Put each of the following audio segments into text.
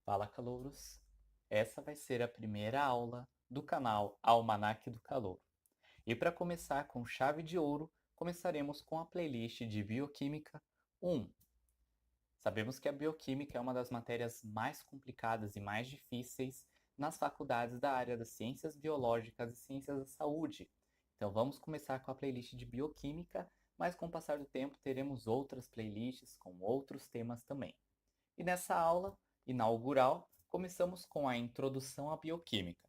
Fala, calouros! Essa vai ser a primeira aula do canal Almanaque do Calouro. E para começar com chave de ouro, começaremos com a playlist de Bioquímica 1. Sabemos que a bioquímica é uma das matérias mais complicadas e mais difíceis nas faculdades da área das ciências biológicas e ciências da saúde. Então vamos começar com a playlist de bioquímica, mas com o passar do tempo teremos outras playlists com outros temas também. E nessa aula inaugural, começamos com a introdução à bioquímica.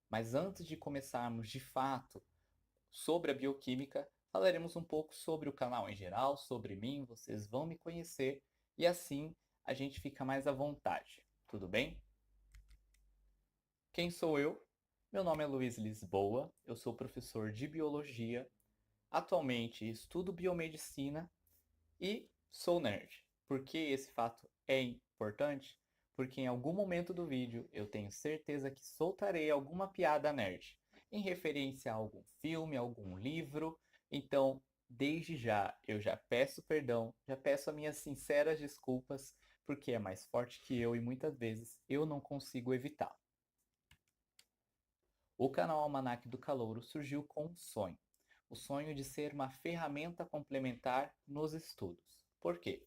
Mas antes de começarmos de fato sobre a bioquímica, falaremos um pouco sobre o canal em geral, sobre mim, vocês vão me conhecer e assim a gente fica mais à vontade. Tudo bem? Quem sou eu? Meu nome é Luiz Lisboa, eu sou professor de biologia, atualmente estudo biomedicina e sou nerd. Por que esse fato é importante? Porque em algum momento do vídeo eu tenho certeza que soltarei alguma piada nerd, em referência a algum filme, algum livro. Então, desde já, eu já peço perdão, já peço as minhas sinceras desculpas, porque é mais forte que eu e muitas vezes eu não consigo evitar. O canal Almanaque do Calouro surgiu com um sonho. O sonho de ser uma ferramenta complementar nos estudos. Por quê?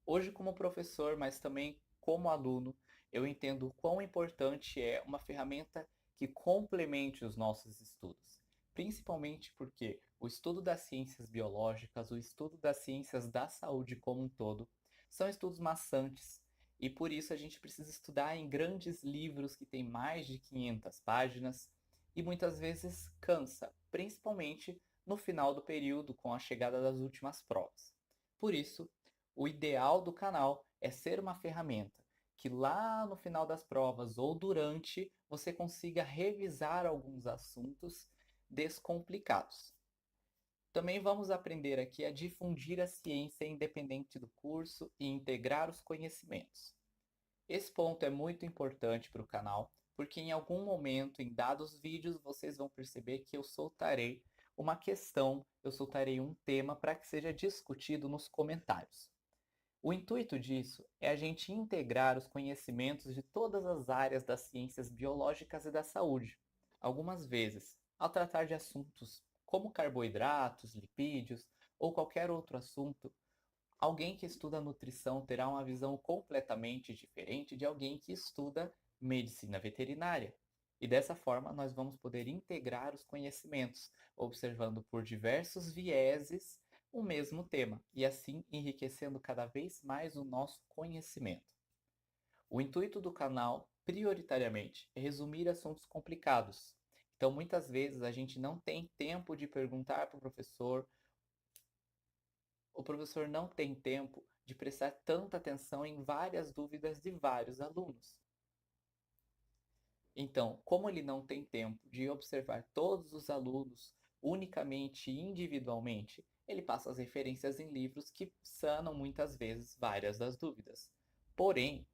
Hoje, como professor, mas também como aluno, eu entendo o quão importante é uma ferramenta que complemente os nossos estudos. Principalmente porque o estudo das ciências biológicas, o estudo das ciências da saúde como um todo, são estudos maçantes e por isso a gente precisa estudar em grandes livros que têm mais de 500 páginas e muitas vezes cansa, principalmente no final do período com a chegada das últimas provas. Por isso, o ideal do canal é ser uma ferramenta que lá no final das provas ou durante você consiga revisar alguns assuntos descomplicados. Também vamos aprender aqui a difundir a ciência independente do curso e integrar os conhecimentos. Esse ponto é muito importante para o canal, porque em algum momento, em dados vídeos, vocês vão perceber que eu soltarei uma questão, eu soltarei um tema para que seja discutido nos comentários. O intuito disso é a gente integrar os conhecimentos de todas as áreas das ciências biológicas e da saúde. Algumas vezes, ao tratar de assuntos como carboidratos, lipídios ou qualquer outro assunto, alguém que estuda nutrição terá uma visão completamente diferente de alguém que estuda medicina veterinária. E dessa forma, nós vamos poder integrar os conhecimentos, observando por diversos vieses o mesmo tema e assim enriquecendo cada vez mais o nosso conhecimento. O intuito do canal, prioritariamente, é resumir assuntos complicados. Então, muitas vezes a gente não tem tempo de perguntar para o professor não tem tempo de prestar tanta atenção em várias dúvidas de vários alunos. Então, como ele não tem tempo de observar todos os alunos unicamente e individualmente, ele passa as referências em livros que sanam muitas vezes várias das dúvidas. Porém,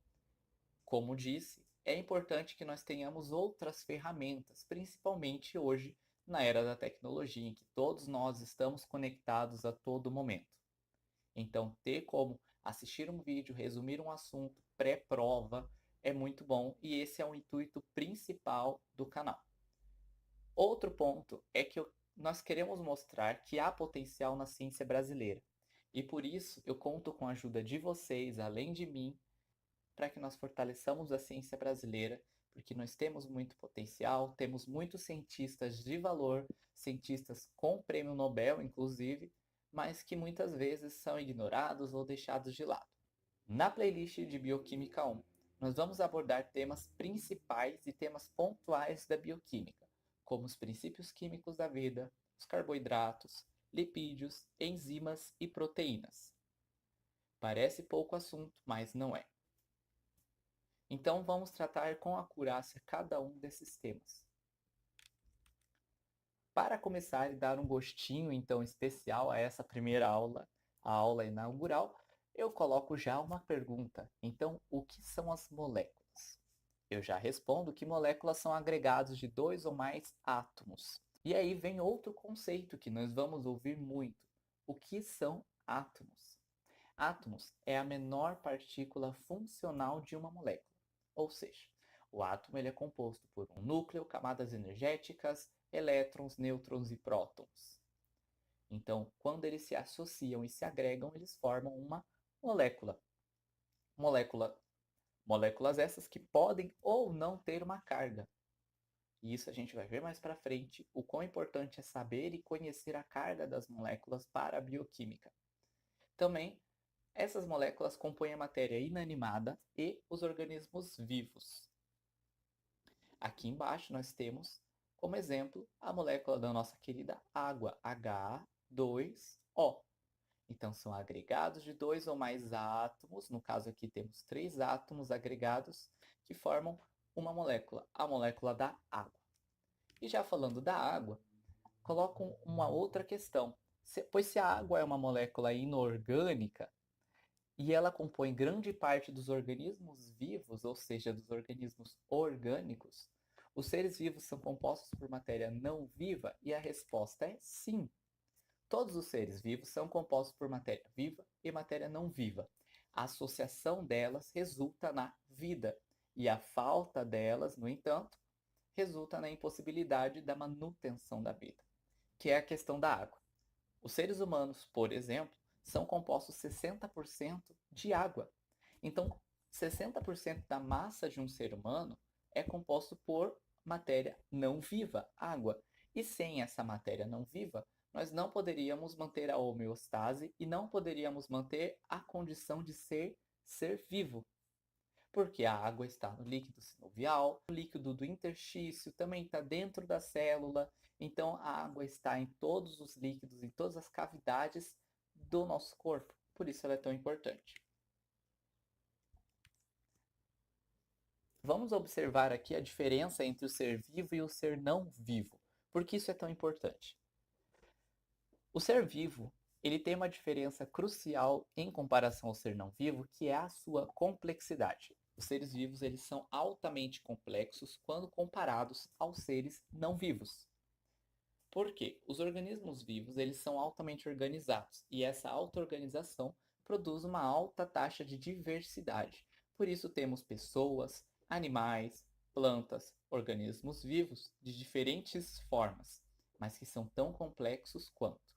como disse, é importante que nós tenhamos outras ferramentas, principalmente hoje na era da tecnologia, em que todos nós estamos conectados a todo momento. Então, ter como assistir um vídeo, resumir um assunto pré-prova é muito bom e esse é o intuito principal do canal. Outro ponto é que nós queremos mostrar que há potencial na ciência brasileira e por isso eu conto com a ajuda de vocês, além de mim, para que nós fortaleçamos a ciência brasileira, porque nós temos muito potencial, temos muitos cientistas de valor, cientistas com prêmio Nobel, inclusive, mas que muitas vezes são ignorados ou deixados de lado. Na playlist de Bioquímica 1, nós vamos abordar temas principais e temas pontuais da bioquímica, como os princípios químicos da vida, os carboidratos, lipídios, enzimas e proteínas. Parece pouco assunto, mas não é. Então vamos tratar com acurácia cada um desses temas. Para começar e dar um gostinho então especial a essa primeira aula, a aula inaugural, eu coloco já uma pergunta. Então, o que são as moléculas? Eu já respondo que moléculas são agregados de dois ou mais átomos. E aí vem outro conceito que nós vamos ouvir muito. O que são átomos? Átomos é a menor partícula funcional de uma molécula. Ou seja, o átomo ele é composto por um núcleo, camadas energéticas, elétrons, nêutrons e prótons. Então, quando eles se associam e se agregam, eles formam uma molécula. Moléculas essas que podem ou não ter uma carga. E isso a gente vai ver mais para frente, o quão importante é saber e conhecer a carga das moléculas para a bioquímica. Também, essas moléculas compõem a matéria inanimada e os organismos vivos. Aqui embaixo nós temos, como exemplo, a molécula da nossa querida água, H2O. Então, são agregados de 2 ou mais átomos, no caso aqui temos 3 átomos agregados, que formam uma molécula, a molécula da água. E já falando da água, coloco uma outra questão. Pois se a água é uma molécula inorgânica, e ela compõe grande parte dos organismos vivos, ou seja, dos organismos orgânicos, os seres vivos são compostos por matéria não viva? E a resposta é sim. Todos os seres vivos são compostos por matéria viva e matéria não viva. A associação delas resulta na vida, e a falta delas, no entanto, resulta na impossibilidade da manutenção da vida, que é a questão da água. Os seres humanos, por exemplo, são compostos 60% de água. Então, 60% da massa de um ser humano é composto por matéria não viva, água. E sem essa matéria não viva, nós não poderíamos manter a homeostase e não poderíamos manter a condição de ser vivo. Porque a água está no líquido sinovial, o líquido do interstício também está dentro da célula, então a água está em todos os líquidos, em todas as cavidades do nosso corpo, por isso ela é tão importante. Vamos observar aqui a diferença entre o ser vivo e o ser não vivo. Por que isso é tão importante? O ser vivo, ele tem uma diferença crucial em comparação ao ser não vivo, que é a sua complexidade. Os seres vivos, eles são altamente complexos quando comparados aos seres não vivos. Por quê? Os organismos vivos, eles são altamente organizados, e essa auto-organização produz uma alta taxa de diversidade. Por isso temos pessoas, animais, plantas, organismos vivos de diferentes formas, mas que são tão complexos quanto.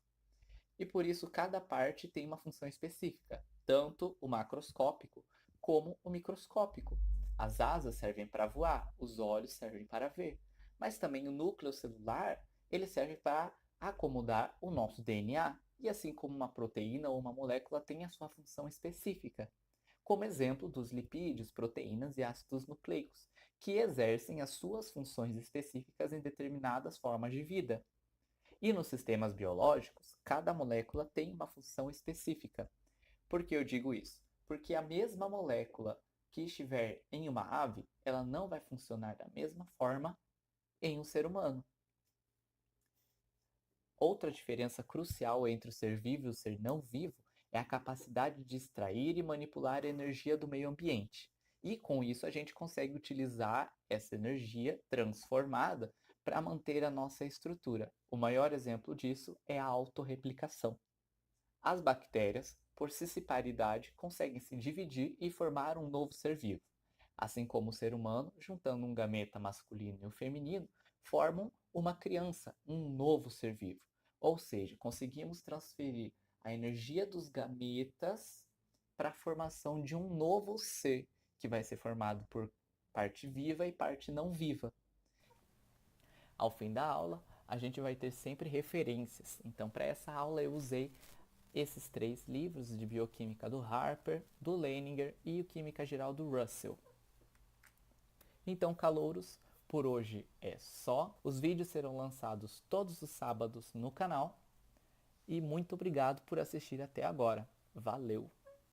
E por isso cada parte tem uma função específica, tanto o macroscópico como o microscópico. As asas servem para voar, os olhos servem para ver, mas também o núcleo celular, ele serve para acomodar o nosso DNA, e assim como uma proteína ou uma molécula tem a sua função específica, como exemplo dos lipídios, proteínas e ácidos nucleicos, que exercem as suas funções específicas em determinadas formas de vida. E nos sistemas biológicos, cada molécula tem uma função específica. Por que eu digo isso? Porque a mesma molécula que estiver em uma ave, ela não vai funcionar da mesma forma em um ser humano. Outra diferença crucial entre o ser vivo e o ser não vivo é a capacidade de extrair e manipular a energia do meio ambiente. E com isso a gente consegue utilizar essa energia transformada para manter a nossa estrutura. O maior exemplo disso é a autorreplicação. As bactérias, por siciparidade, conseguem se dividir e formar um novo ser vivo. Assim como o ser humano, juntando um gameta masculino e um feminino, formam uma criança, um novo ser vivo. Ou seja, conseguimos transferir a energia dos gametas para a formação de um novo ser, que vai ser formado por parte viva e parte não viva. Ao fim da aula, a gente vai ter sempre referências. Então, para essa aula, eu usei esses 3 livros de bioquímica do Harper, do Leininger e o Química Geral do Russell. Então, calouros, por hoje é só. Os vídeos serão lançados todos os sábados no canal. E muito obrigado por assistir até agora. Valeu!